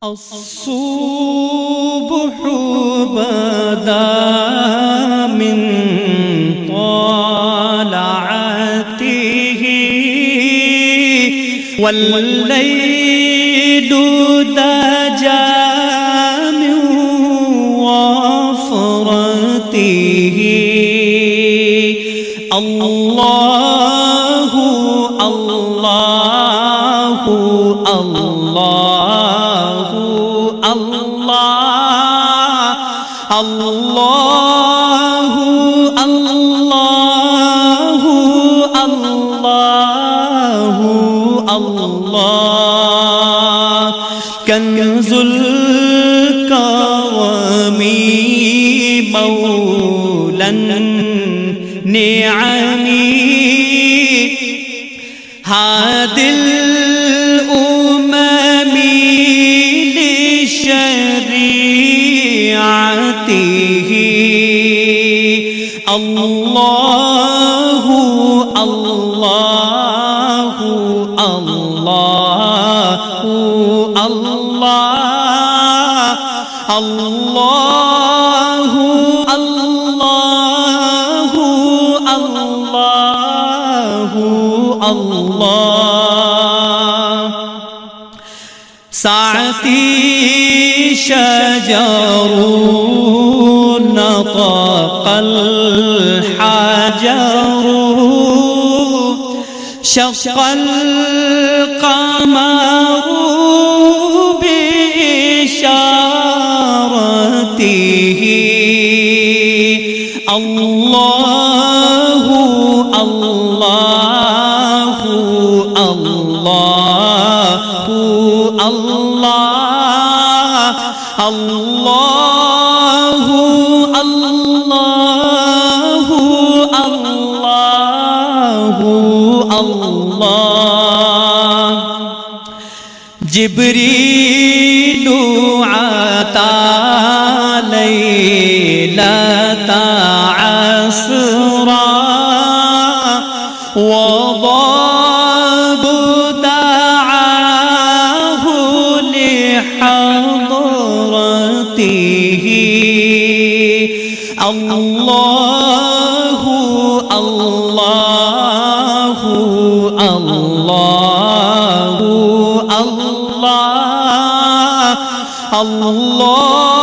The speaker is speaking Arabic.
الصبح بدا من طلعته والليل دجى من وفرته الله الله الله الله الله الله الله الله كنز الكرم مولى النعم هادي الأمم لشريعته الله الله الله الله الله الله الله الله ساعتي شجر نطق الحجر شق القمر بإشارته الله الله الله الله الله الله الله الله جبريل عطى ليلة عسرا وضاب دعاه لحضرته الله الله الله الله الله